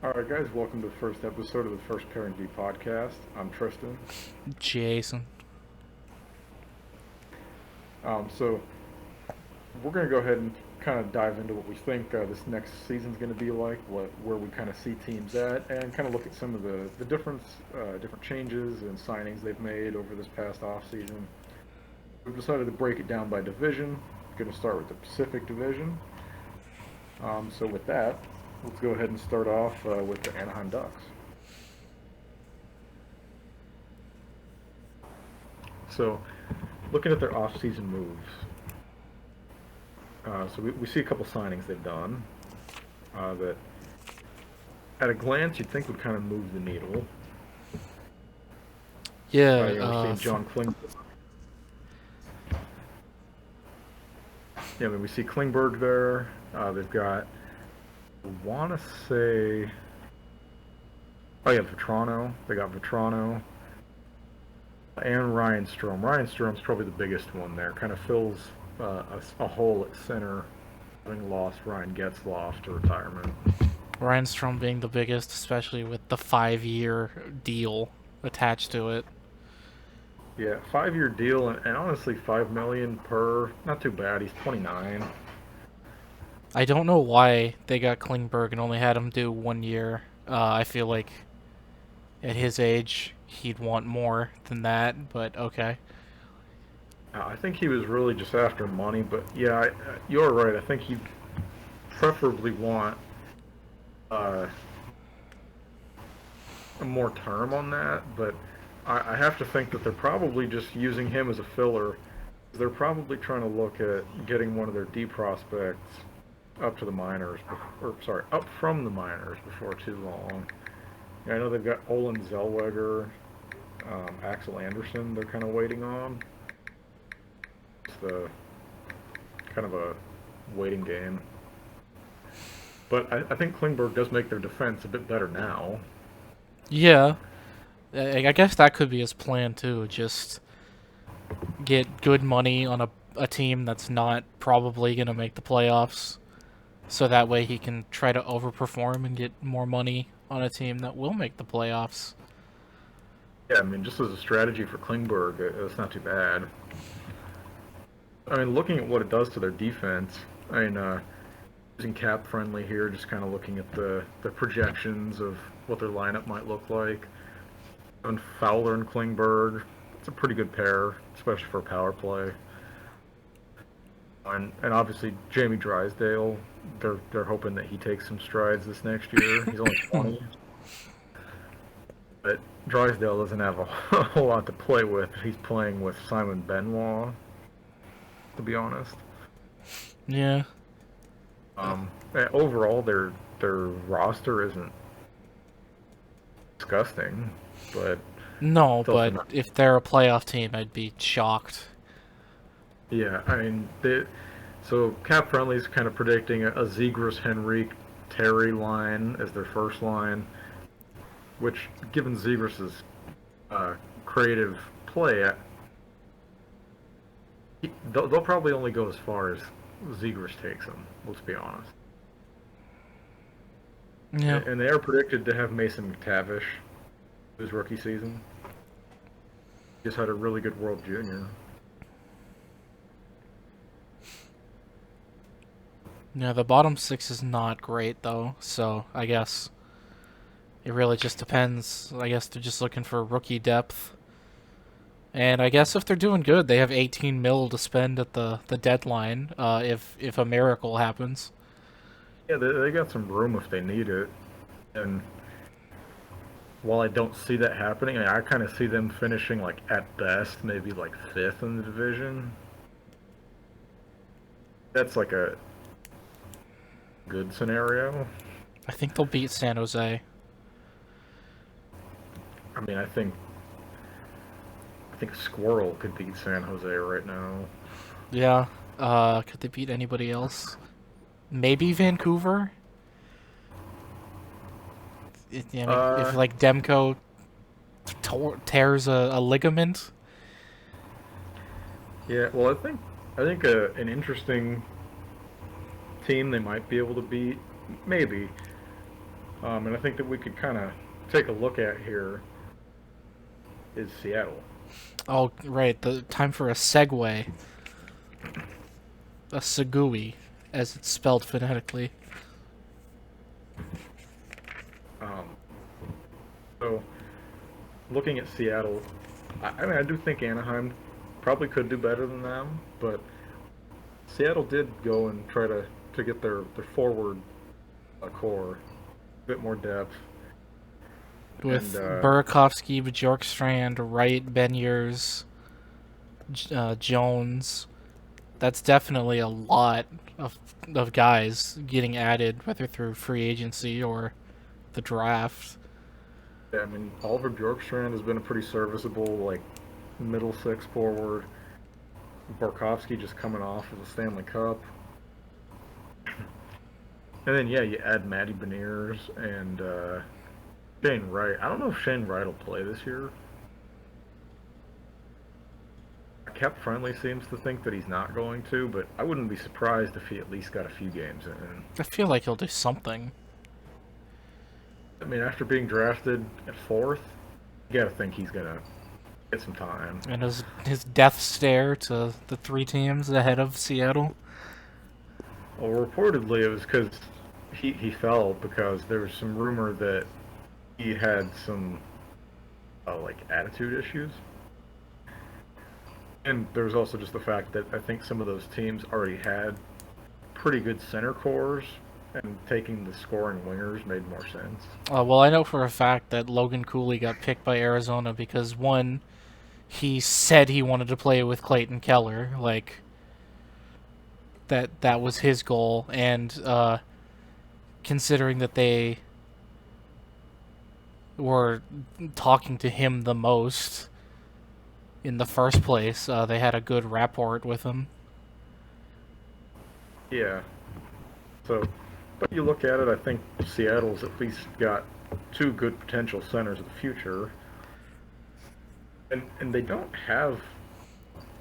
Alright, guys, welcome to the first episode of the First Pairing D podcast. I'm Tristan. Jason. So, we're going to go ahead and kind of dive into what we think this next season's going to be like, where we kind of see teams at, and kind of look at some of the different changes and signings they've made over this past offseason. We've decided to break it down by division. We're going to start with the Pacific Division. So, with that, let's go ahead and start off with the Anaheim Ducks. So, looking at their off-season moves, so we see a couple signings they've done that, at a glance, you'd think would kind of move the needle. Yeah, We're seeing John Klingberg. Yeah, I mean, we see Klingberg there. They've got, I want to say, oh yeah, Vetrano. They got Vetrano. And Ryan Strome. Ryan Strome's probably the biggest one there. Kind of fills a hole at center, having lost Ryan Getzlaf to retirement. Ryan Strome being the biggest, especially with the 5-year deal attached to it. Yeah, 5-year deal, and honestly, $5 million per. Not too bad. He's 29. I don't know why they got Klingberg and only had him do 1 year. I feel like at his age, he'd want more than that, but okay. I think he was really just after money, but yeah, you're right. I think he'd preferably want uh, more term on that, but I have to think that they're probably just using him as a filler. They're probably trying to look at getting one of their D prospects up to the minors, or sorry, up from the minors before too long. Yeah, I know they've got Olin Zellweger, Axel Anderson. They're kind of waiting on. It's the kind of a waiting game. But I think Klingberg does make their defense a bit better now. Yeah, I guess that could be his plan too. Just get good money on a team that's not probably going to make the playoffs. So that way he can try to overperform and get more money on a team that will make the playoffs. Yeah, I mean, just as a strategy for Klingberg, it's not too bad. I mean, looking at what it does to their defense, I mean, using cap friendly here, just kind of looking at the projections of what their lineup might look like. And Fowler and Klingberg, it's a pretty good pair, especially for a power play. And obviously Jamie Drysdale, they're hoping that he takes some strides this next year. He's only 20, but Drysdale doesn't have a whole lot to play with. He's playing with Simon Benoit, to be honest. Yeah. Overall, their roster isn't disgusting, but No, it's also but not. if they're a playoff team, I'd be shocked. Yeah, I mean, so Cap Friendly's kind of predicting a Zegras, Henrique, Terry line as their first line, which, given Zegras's creative play, they'll probably only go as far as Zegras takes them. Let's be honest. Yeah. And they are predicted to have Mason McTavish his rookie season. Just had a really good World Junior. Yeah, the bottom six is not great though, so I guess it really just depends. I guess they're just looking for rookie depth. And I guess if they're doing good, they have 18 mil to spend at the deadline, if a miracle happens. Yeah, they got some room if they need it. And while I don't see that happening, I kind of see them finishing, like, at best, maybe like 5th in the division. That's like a good scenario. I think they'll beat San Jose. I mean, I think Squirrel could beat San Jose right now. Yeah. Could they beat anybody else? Maybe Vancouver? If Uh, like Demko tears a ligament. yeah. Well, I think an interesting team they might be able to beat, maybe, And I think that we could kind of take a look at here is Seattle. Oh, right. The time for a segue. A segui, as it's spelled phonetically. Um, so, looking at Seattle, I mean, I do think Anaheim probably could do better than them, but Seattle did go and try to get their forward core, a bit more depth. With And Burakovsky, Bjorkstrand, Wright, Beniers, Jones. That's definitely a lot of guys getting added, whether through free agency or the draft. yeah, I mean, Oliver Bjorkstrand has been a pretty serviceable, like, middle six forward. Barkovsky just coming off of the Stanley Cup. And then, yeah, you add Matty Beniers and Shane Wright. I don't know if Shane Wright will play this year. Cap Friendly seems to think that he's not going to, but I wouldn't be surprised if he at least got a few games in. I feel like he'll do something. I mean, after being drafted at 4th, you gotta think he's gonna get some time. And his death stare to the three teams ahead of Seattle. Well, reportedly it was because he fell because there was some rumor that he had some like attitude issues. And there was also just the fact that I think some of those teams already had pretty good center cores, and taking the scoring wingers made more sense. Well, I know for a fact that Logan Cooley got picked by Arizona because, one, he said he wanted to play with Clayton Keller, like, that was his goal, and considering that they were talking to him the most in the first place, they had a good rapport with him. Yeah. So, but you look at it, I think Seattle's at least got two good potential centers of the future. And they don't have a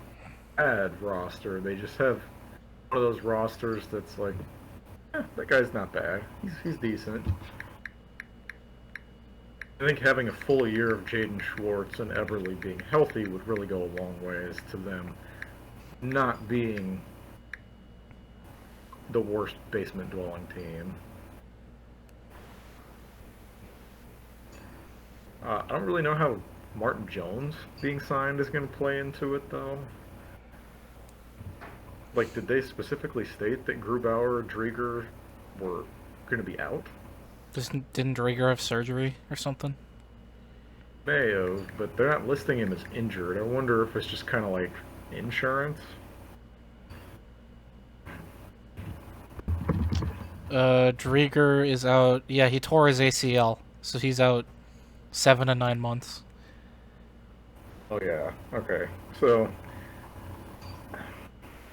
bad roster. They just have one of those rosters that's like, that guy's not bad. He's decent. I think having a full year of Jaden Schwartz and Everly being healthy would really go a long ways to them not being the worst basement dwelling team. I don't really know how Martin Jones being signed is going to play into it, though. Like, did they specifically state that Grubauer, Drieger were going to be out? Didn't Drager have surgery or something? May have, but they're not listing him as injured. I wonder if it's just kind of like insurance. Drieger is out. Yeah, he tore his ACL, so he's out 7 to 9 months. Oh, yeah. Okay. So,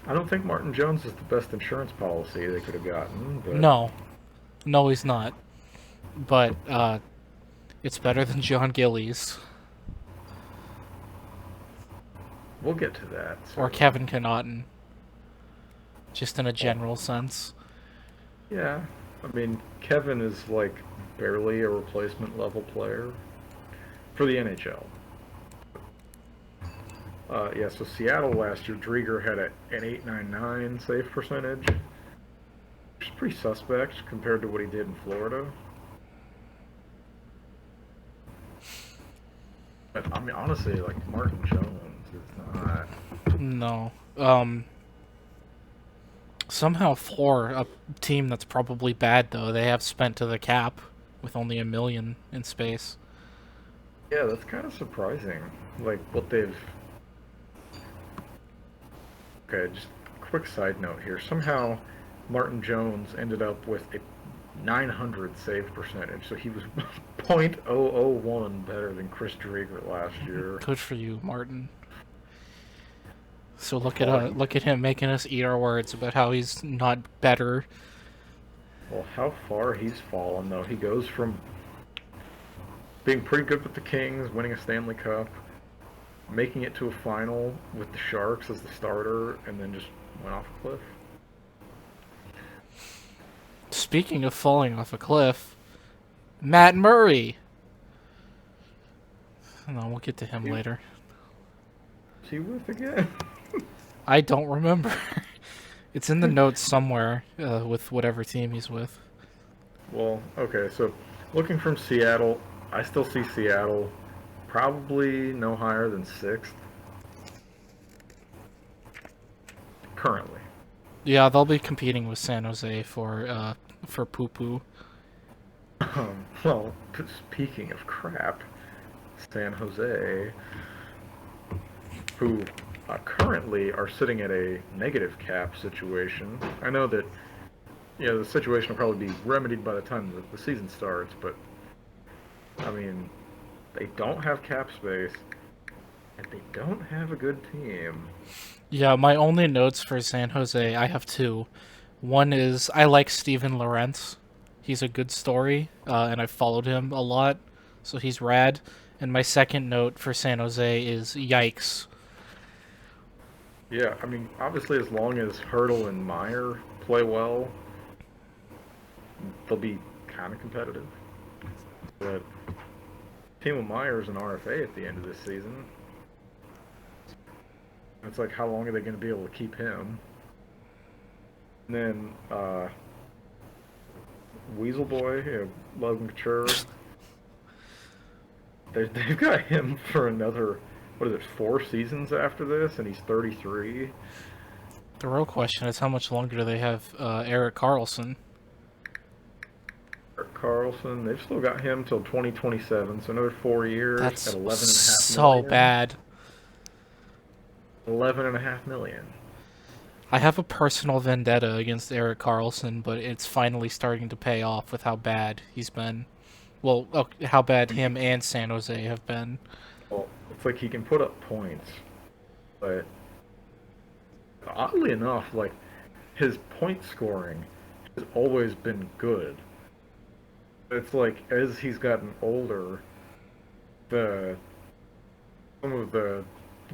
I don't think Martin Jones is the best insurance policy they could have gotten. But... No, he's not. But it's better than John Gillies We'll get to that. or Kevin Connaughton, just in a general sense. Yeah. I mean, Kevin is like barely a replacement level player for the NHL. Yeah, so Seattle last year, Drieger had an 8.99 save percentage, which is pretty suspect compared to what he did in Florida. But, I mean, honestly, like, Martin Jones is not... No. Somehow for a team that's probably bad, though, they have spent to the cap with only $1 million in space. Yeah, that's kind of surprising. Like, what they've... Okay, just a quick side note here. Somehow, Martin Jones ended up with a 900 save percentage, so he was .001 better than Chris Drieger last year. Good for you, Martin. So look at him making us eat our words about how he's not better. Well, how far he's fallen, though. He goes from being pretty good with the Kings, winning a Stanley Cup, making it to a final with the Sharks as the starter, and then just went off a cliff. Speaking of falling off a cliff, Matt Murray. No, we'll get to him later. Is he with again? I don't remember. It's in the notes somewhere with whatever team he's with. Well, okay, so looking from Seattle, I still see Seattle probably no higher than 6th. Currently. Yeah, they'll be competing with San Jose for poo-poo. Well, speaking of crap, San Jose, who currently are sitting at a negative cap situation. I know that the situation will probably be remedied by the time the season starts, but I mean, they don't have cap space, and they don't have a good team. Yeah, my only notes for San Jose, I have two. One is I like Steven Lorentz. He's a good story, and I've followed him a lot, so he's rad. And my second note for San Jose is yikes. Yeah, I mean, obviously, as long as Hurdle and Meyer play well, they'll be kind of competitive. But Timo Meyer's an RFA at the end of this season. It's like, how long are they going to be able to keep him? And then Weasel Boy, Logan Cooley, they've got him for another, 4 seasons after this, and he's 33. The real question is how much longer do they have Erik Karlsson? Erik Karlsson, they've still got him till 2027, so another 4 years That's at 11.5 so million. bad. 11.5 million. I have a personal vendetta against Erik Karlsson, but it's finally starting to pay off with how bad he's been. Well, how bad him and San Jose have been. Well, it's like he can put up points, but oddly enough, like, his point scoring has always been good. It's like, as he's gotten older, some of the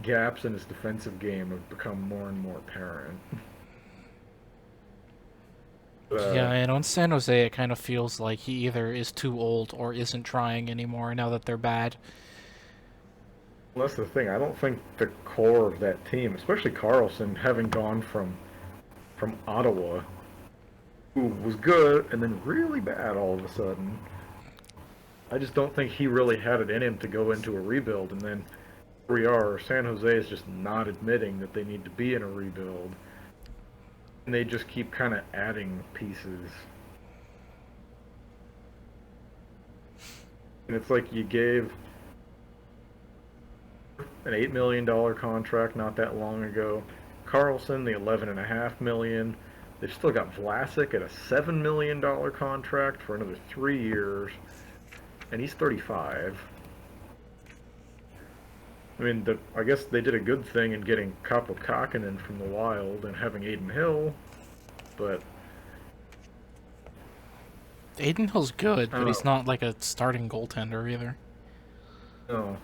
gaps in his defensive game have become more and more apparent. Yeah, and on San Jose, it kind of feels like he either is too old or isn't trying anymore now that they're bad. Well, that's the thing. I don't think the core of that team, especially Karlsson, having gone from Ottawa, who was good and then really bad all of a sudden, I just don't think he really had it in him to go into a rebuild. And then here we are, San Jose is just not admitting that they need to be in a rebuild. And they just keep kind of adding pieces. And it's like you gave an $8 million contract not that long ago. Karlsson, the $11.5 million. They've still got Vlasic at a $7 million contract for another 3 years. And he's 35. I mean, I guess they did a good thing in getting Kaapo Kakkonen from the Wild and having Aiden Hill, but Aiden Hill's good, but he's not like a starting goaltender either. No.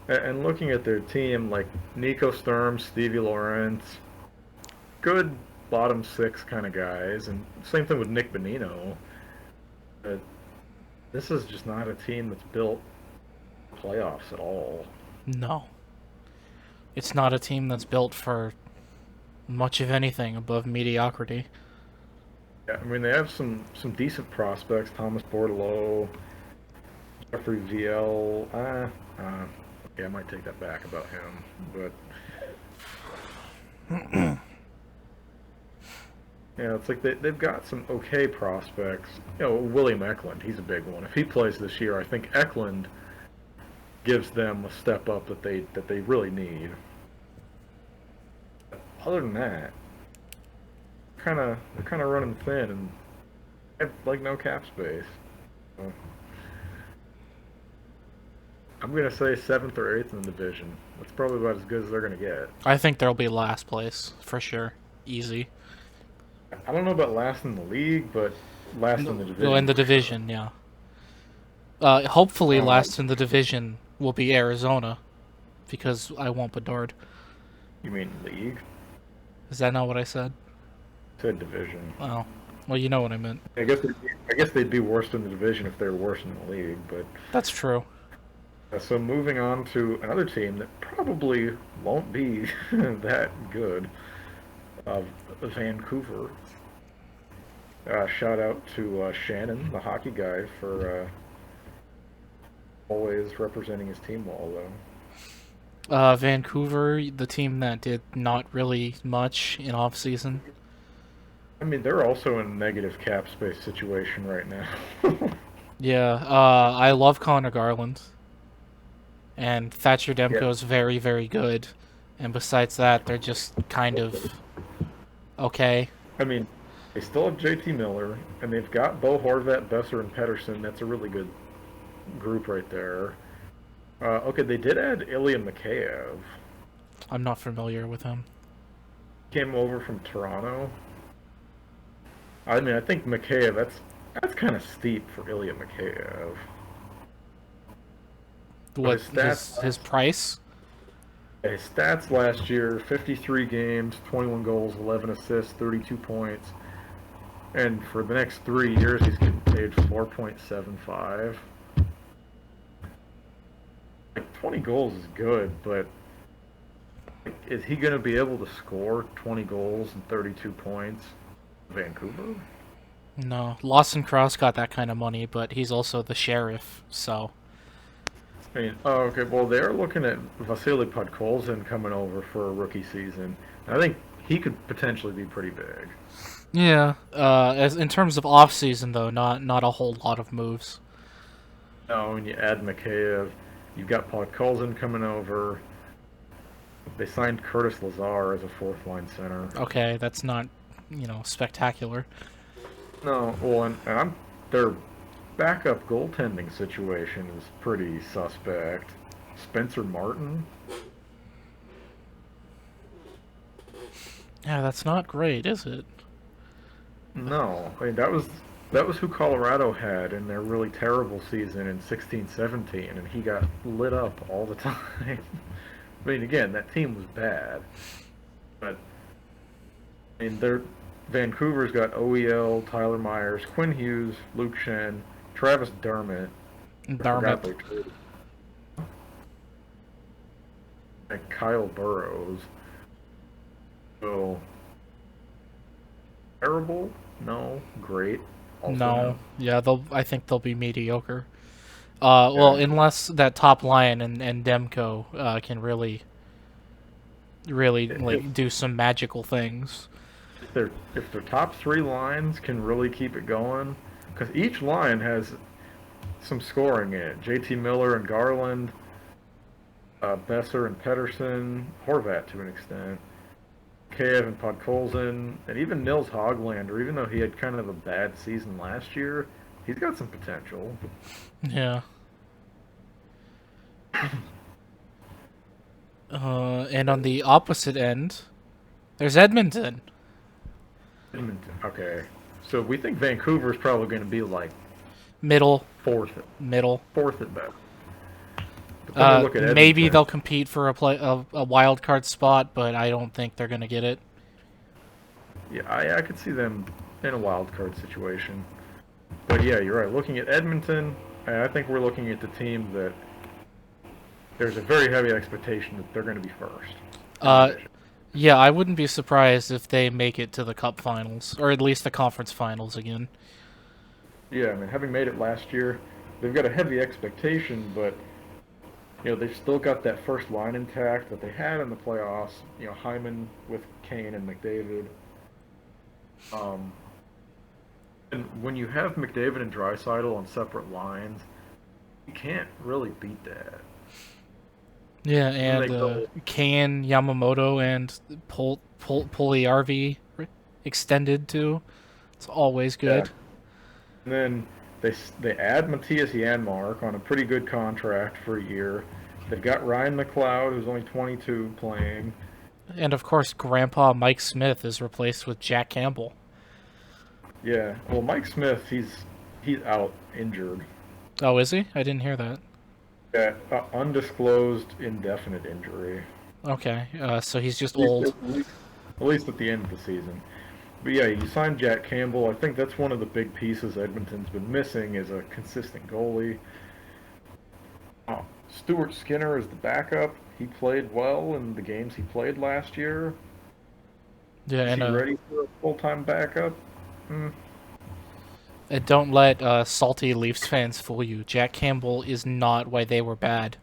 And looking at their team, like Nico Sturm, Stevie Lawrence, good bottom 6 kind of guys, and same thing with Nick Bonino. But this is just not a team that's built playoffs at all. No. It's not a team that's built for much of anything above mediocrity. Yeah, I mean, they have some decent prospects. Thomas Bordelot, Jeffrey VL. Yeah, I might take that back about him. But yeah, it's like they've got some okay prospects. William Eklund, he's a big one. If he plays this year, I think Eklund gives them a step up that they really need. Other than that, they're kind of running thin and have like no cap space. So, I'm gonna say 7th or 8th in the division. That's probably about as good as they're gonna get. I think they'll be last place for sure, easy. I don't know about last in the league, but last in the division. Well, in the division, yeah. Hopefully, last in the division will be Arizona, because I want Bedard. You mean league? Is that not what I said? Said division. Oh, Well, you know what I meant. I guess they'd be worst in the division if they were worst in the league. But That's true. so moving on to another team that probably won't be that good, Vancouver. Shout out to Shannon, the hockey guy, for always representing his team well, though. Vancouver, the team that did not really much in offseason. I mean, they're also in a negative cap space situation right now. Yeah, I love Connor Garland. And Thatcher Yeah, Demko's very, very good. And besides that, they're just kind of okay. I mean, they still have JT Miller, and they've got Bo Horvat, Besser, and Pedersen. That's a really good group right there. Okay, they did add Ilya Mckayov. I'm not familiar with him. Came over from Toronto. I mean, I think Mckayov, that's kind of steep for Ilya Mckayov. What His stats, his price? his stats last year: 53 games, 21 goals, 11 assists, 32 points. And for the next 3 years, he's getting paid 4.75. Like 20 goals is good, but is he going to be able to score 20 goals and 32 points? Vancouver? No. Lawson Cross got that kind of money, but he's also the sheriff, so. I mean, oh, okay. Well, they're looking at Vasily Podkolzin coming over for a rookie season. I think he could potentially be pretty big. Yeah. As in terms of off season though, not a whole lot of moves. No, when you add Mikheyev, you've got Podkolzin coming over. They signed Curtis Lazar as a fourth line center. Okay, that's not, spectacular. No, well, and their backup goaltending situation is pretty suspect. Spencer Martin. Yeah, that's not great, is it? No, I mean that was who Colorado had in their really terrible season in 16-17, and he got lit up all the time. I mean, again, that team was bad, but I mean, Vancouver's got OEL, Tyler Myers, Quinn Hughes, Luke Shen, Travis Dermott. Dermott. And Kyle Burrows. So, terrible? No. Great? Also No. Yeah, I think they'll be mediocre. Well, unless that top line and Demko can really like do some magical things. If their top three lines can really keep it going, because each line has some scoring in it. JT Miller and Garland, Besser and Pedersen, Horvat to an extent, Kev and Podkolzin, and even Nils Hoglander, even though he had kind of a bad season last year, he's got some potential. Yeah. And on the opposite end, there's Edmonton. Edmonton, okay. So we think Vancouver's probably going to be like Middle. fourth at best. But then we look at Maybe Edmonton. they'll compete for a wild card spot, but I don't think they're gonna get it. Yeah, I could see them in a wild card situation. But yeah, you're right. Looking at Edmonton, I think we're looking at the team that there's a very heavy expectation that they're going to be first. Yeah, I wouldn't be surprised if they make it to the Cup Finals, or at least the Conference Finals again. Yeah, I mean, having made it last year, they've got a heavy expectation, but they've still got that first line intact that they had in the playoffs. Hyman with Kane and McDavid. And when you have McDavid and Draisaitl on separate lines, you can't really beat that. Yeah, and Kane, Yamamoto, and Puljujärvi extended too. It's always good. Yeah. And then they add Matthias Janmark on a pretty good contract for a year. They've got Ryan McLeod, who's only 22, playing. And of course, Grandpa Mike Smith is replaced with Jack Campbell. Yeah, well, Mike Smith, he's out injured. Oh, is he? I didn't hear that. Yeah, undisclosed indefinite injury. Okay, so he's just old. At least at the end of the season. But yeah, you signed Jack Campbell. I think that's one of the big pieces Edmonton's been missing is a consistent goalie. Stuart Skinner is the backup. He played well in the games he played last year. Yeah, Is he ready for a full-time backup? and don't let salty Leafs fans fool you. Jack Campbell is not why they were bad.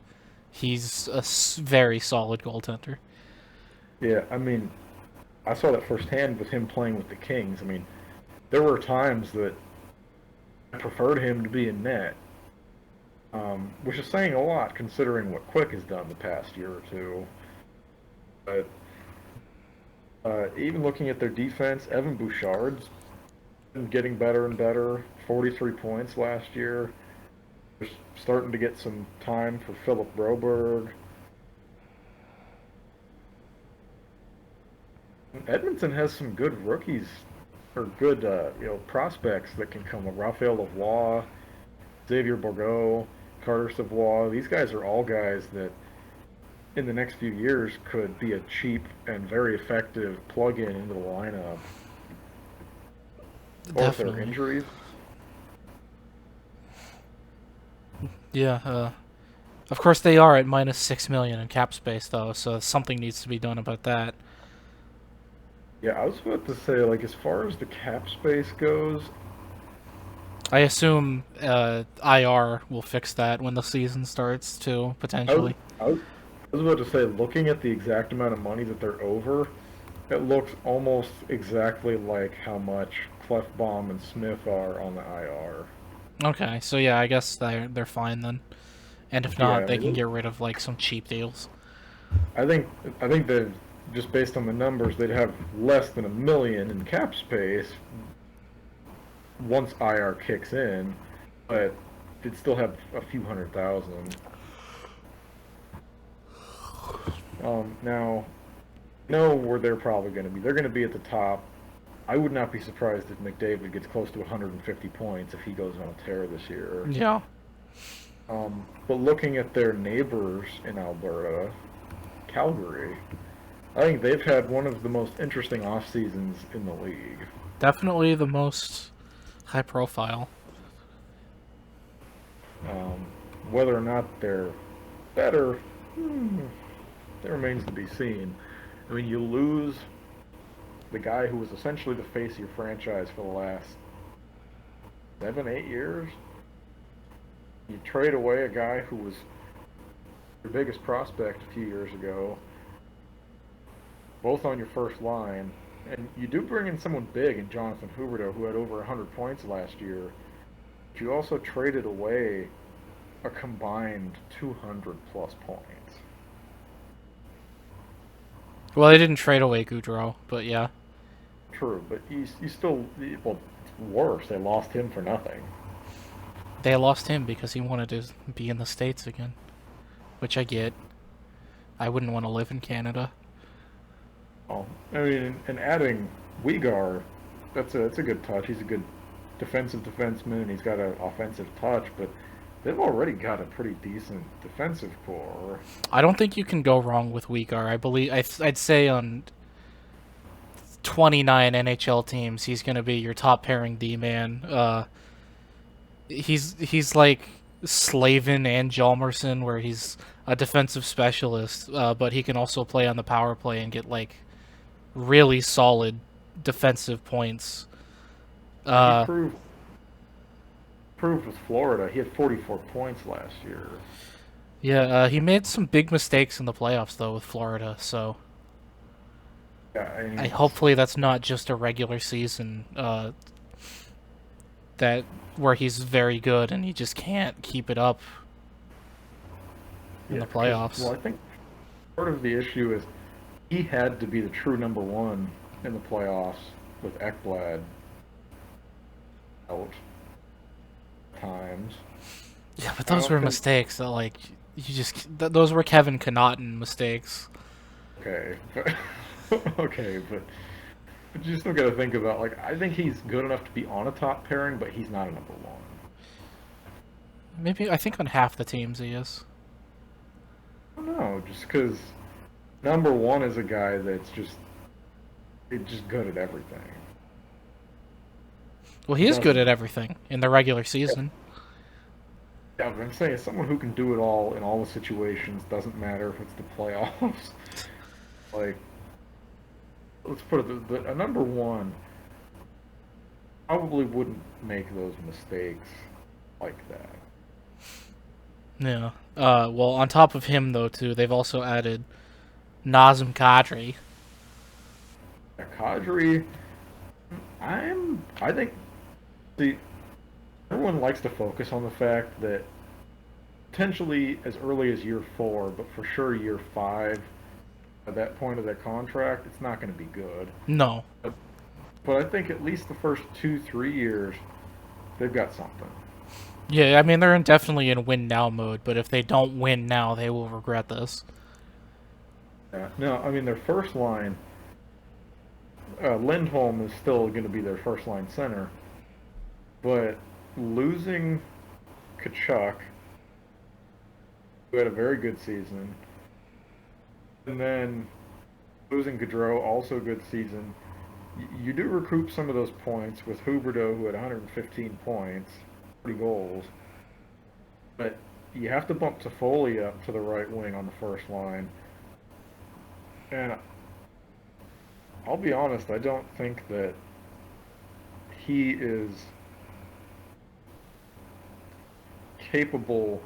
He's a very solid goaltender. Yeah, I mean, I saw that firsthand with him playing with the Kings. I mean, there were times that I preferred him to be in net, which is saying a lot considering what Quick has done the past year or two. But even looking at their defense, Evan Bouchard's been getting better and better. 43 points last year. They're starting to get some time for Philip Broberg. Edmonton has some good rookies, or good prospects that can come. Raphael Lavoie, Xavier Bourgault, Carter Savoie. These guys are all guys that in the next few years could be a cheap and very effective plug-in into the lineup. Or if there are injuries. Yeah, of course they are at minus $6 million in cap space though, so something needs to be done about that. Yeah, I was about to say, like, as far as the cap space goes, I assume IR will fix that when the season starts too, potentially. I was about to say, looking at the exact amount of money that they're over, it looks almost exactly like how much Clefbaum and Smith are on the IR. Okay, so yeah, I guess they're fine then. And if not, Yeah, they can get rid of like some cheap deals. I think that just based on the numbers, they'd have less than $1 million in cap space once IR kicks in, but they'd still have a few $100,000. Now, know where they're probably going to be. They're going to be at the top. I would not be surprised if McDavid gets close to 150 points if he goes on a tear this year. Yeah. But looking at their neighbors in Alberta, Calgary, I think they've had one of the most interesting off seasons in the league. Definitely the most high profile. Whether or not they're better, that remains to be seen. I mean, you lose the guy who was essentially the face of your franchise for the last 7-8 years. You trade away a guy who was your biggest prospect a few years ago, both on your first line, and you do bring in someone big in Jonathan Huberdeau, who had over 100 points last year. But you also traded away a combined 200-plus points. Well, they didn't trade away Goudreau, but yeah. True, but you still, well, it's worse. They lost him for nothing. They lost him because he wanted to be in the States again, which I get. I wouldn't want to live in Canada. Oh, I mean, and adding Uyghur, that's a good touch. He's a good defensive defenseman, and he's got an offensive touch, but they've already got a pretty decent defensive core. I don't think you can go wrong with Uyghur. I believe I'd say on 29 NHL teams, he's going to be your top pairing D-man. He's like Slavin and Hjalmarsson, where he's a defensive specialist, but he can also play on the power play and get like really solid defensive points. He proved with Florida. He had 44 points last year. Yeah, he made some big mistakes in the playoffs though with Florida, so yeah, hopefully that's not just a regular season that where he's very good and he just can't keep it up in the playoffs. Well, I think part of the issue is he had to be the true number one in the playoffs with Ekblad out times. Yeah, but those were mistakes that, like, those were Kevin Connaughton mistakes. Okay, okay, but you still got to think about, like, I think he's good enough to be on a top pairing, but he's not a number one. Maybe, I think on half the teams he is. I don't know, just because number one is a guy that's just good at everything. Well, he is good at everything in the regular season. Yeah, but I'm saying someone who can do it all in all the situations, doesn't matter if it's the playoffs. Like, let's put it, a number one probably wouldn't make those mistakes like that. Yeah. Well, on top of him, though, too, they've also added Nazem Kadri. Yeah, Kadri, I think, the everyone likes to focus on the fact that potentially as early as year 4, but for sure year 5, at that point of that contract, it's not going to be good. No. But I think at least the first 2-3 years, they've got something. Yeah, I mean, they're definitely in win now mode, but if they don't win now, they will regret this. Yeah. No, I mean, their first line, Lindholm is still going to be their first line center, but losing Kachuk, who had a very good season, and then losing Gaudreau, also a good season, you do recoup some of those points with Huberdeau, who had 115 points, 30 goals, but you have to bump Toffoli up to the right wing on the first line. And I'll be honest, I don't think that he is capable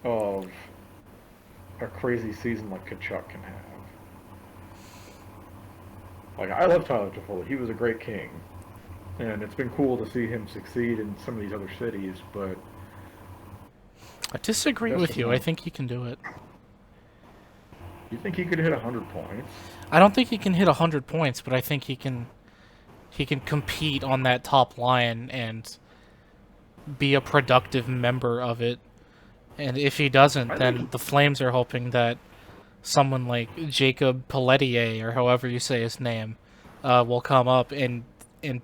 of a crazy season like Kachuk can have. Like, I love Tyler Toffoli. He was a great King. And it's been cool to see him succeed in some of these other cities, but... I disagree with you. I think he can do it. You think he could hit 100 points? I don't think he can hit 100 points, but I think he can compete on that top line and be a productive member of it. And if he doesn't, then the Flames are hoping that someone like Jacob Pelletier, or however you say his name, will come up and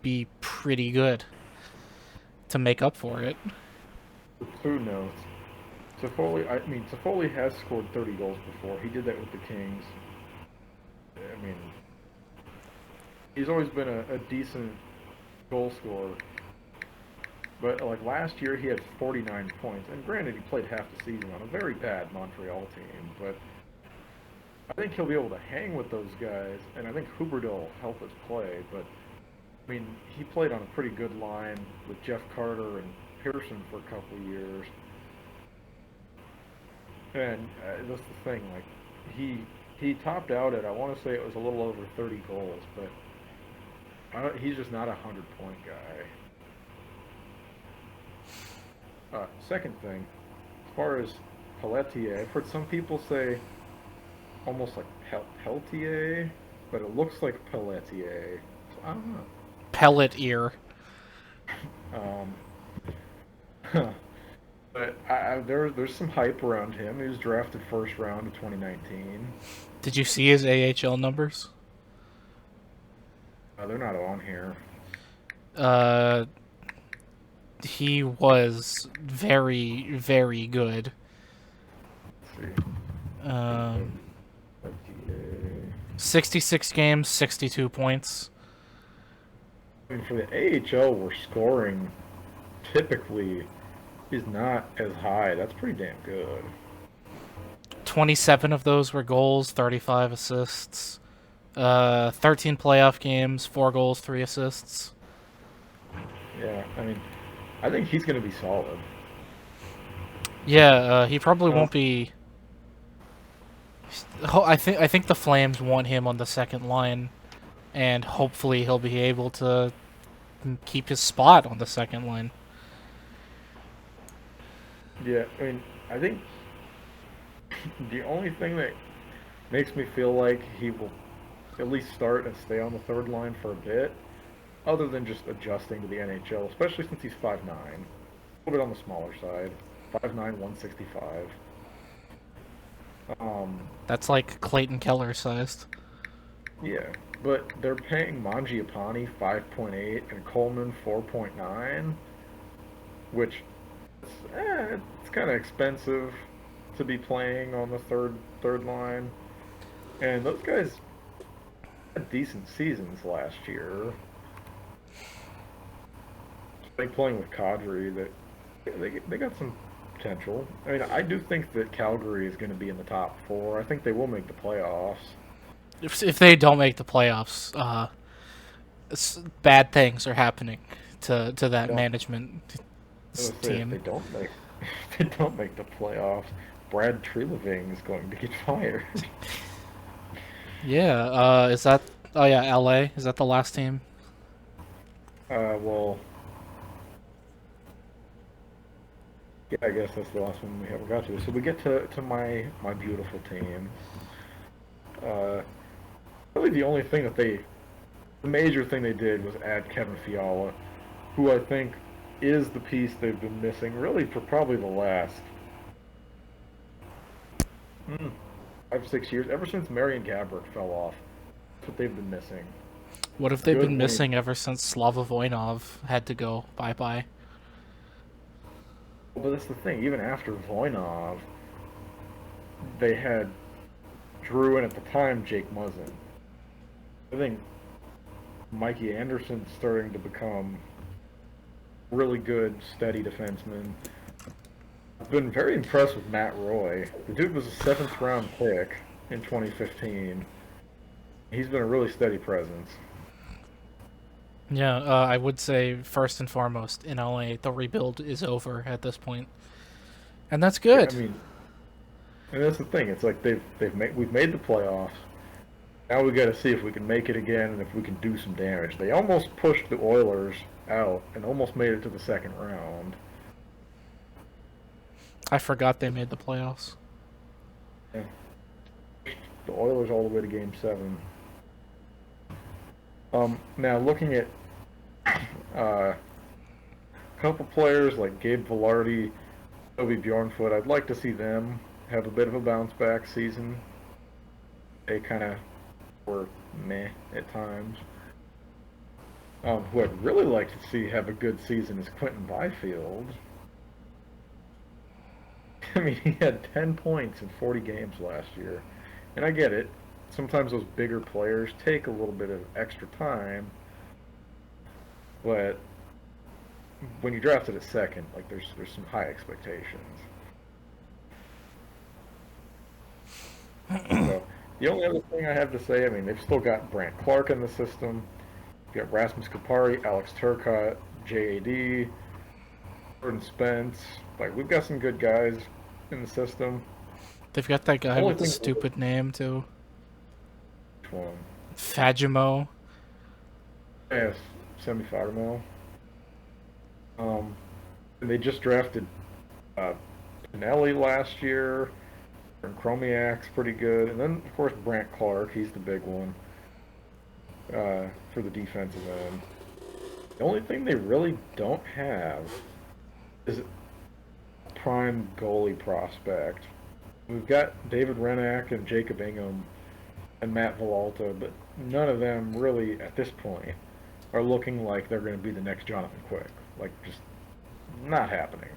be pretty good to make up for it. Who knows? Toffoli has scored 30 goals before. He did that with the Kings. I mean, he's always been a decent goal scorer. But, like, last year he had 49 points. And granted, he played half the season on a very bad Montreal team. But I think he'll be able to hang with those guys. And I think Huberdeau will help us play. But, I mean, he played on a pretty good line with Jeff Carter and Pearson for a couple of years. And that's the thing, like, he topped out at, I want to say it was a little over 30 goals, but he's just not a 100-point guy. Second thing, as far as Pelletier, I've heard some people say almost like Peltier, but it looks like Pelletier, so I don't know. Pellet ear. But there's some hype around him. He was drafted first round of 2019. Did you see his AHL numbers? They're not on here. He was very, very good. Let's see. 66 games, 62 points. I mean, for the AHL, where scoring typically is not as high. That's pretty damn good. 27 of those were goals, 35 assists. 13 playoff games, 4 goals, 3 assists. Yeah, I mean, I think he's going to be solid. Yeah, he probably won't be. I think the Flames want him on the second line, and hopefully he'll be able to keep his spot on the second line. Yeah, I mean, I think the only thing that makes me feel like he will at least start and stay on the third line for a bit, other than just adjusting to the NHL, especially since he's 5'9", a little bit on the smaller side, 5'9", 165. That's like Clayton Keller sized. Yeah, but they're paying Mangiapane 5.8 and Coleman 4.9, which it's kind of expensive to be playing on the third line. And those guys had decent seasons last year. think playing with Kadri that they got some potential. I mean, I do think that Calgary is going to be in the top four. I think they will make the playoffs. If they don't make the playoffs, bad things are happening to that Yeah, management I was gonna say if team. they don't make if they don't make the playoffs, Brad Treliving is going to get fired. Yeah. Is that? Oh yeah, L.A. Is that the last team? Well, yeah, I guess that's the last one we haven't got to. So we get to my beautiful team. Uh, really, the major thing they did was add Kevin Fiala, who I think is the piece they've been missing really for probably the last mm, 5, 6 years, ever since Marian Gaborik fell off. That's what they've been missing. What have they Good been wing. missing ever since Slava Voinov had to go bye bye? But that's the thing. Even after Voinov, they had Drew and at the time Jake Muzzin. I think Mikey Anderson's starting to become really good, steady defenseman. I've been very impressed with Matt Roy. The dude was a seventh round pick in 2015. He's been a really steady presence. Yeah, I would say first and foremost in LA, the rebuild is over at this point, and that's Yeah, I good. mean, and that's the thing. It's like we've made the playoffs. Now we got to see if we can make it again and if we can do some damage. They almost pushed the Oilers out and almost made it to the second round. I forgot they made the playoffs. Yeah. The Oilers all the way to Game 7. Now looking at a couple players like Gabe Velarde, Toby Bjornfoot, I'd like to see them have a bit of a bounce back season. They kind of were meh at times. Who I'd really like to see have a good season is Quentin Byfield. I mean, he had 10 points in 40 games last year. And I get it. Sometimes those bigger players take a little bit of extra time. But when you draft it at second, like there's some high expectations. So the only other thing I have to say, I mean, they've still got Brant Clark in the system. You've got Rasmus Kupari, Alex Turcotte, JAD, Jordan Spence. Like, we've got some good guys in the system. They've got that guy Only with the thing, stupid name too, which one? Fagimo. Yes, Semi Fagermo. And they just drafted Pinelli last year, and Chromiak's pretty good, and then of course Brant Clark, he's the big one for the defensive end. The only thing they really don't have is a prime goalie prospect. We've got David Renack and Jacob Ingham and Matt Villalta, but none of them really, at this point, are looking like they're going to be the next Jonathan Quick. Like, just not happening.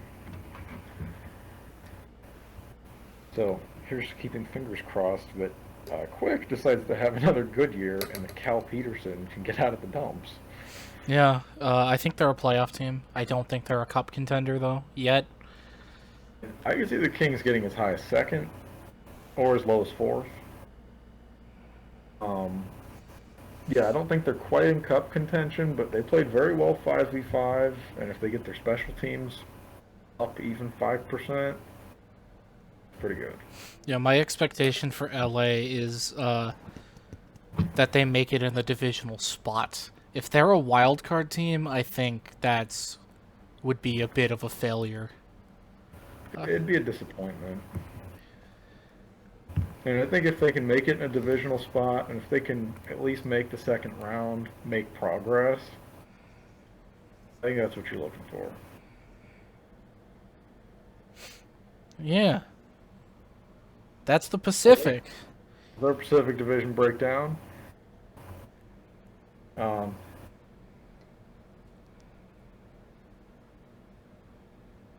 So, here's keeping fingers crossed that Quick decides to have another good year and that Cal Peterson can get out of the dumps. Yeah, I think they're a playoff team. I don't think they're a cup contender though yet. I can see the Kings getting as high as second or as low as fourth. Yeah, I don't think they're quite in cup contention, but they played very well 5v5, and if they get their special teams up even 5%, pretty good. Yeah, my expectation for LA is that they make it in the divisional spot. If they're a wild card team, I think that's would be a bit of a failure. It'd be a disappointment. And I think if they can make it in a divisional spot, and if they can at least make the second round, make progress, I think that's what you're looking for. Yeah. That's the Pacific. Their Pacific Division breakdown. It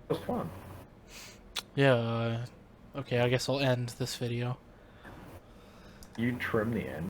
was fun. Yeah, okay, I guess I'll end this video. You trim the end.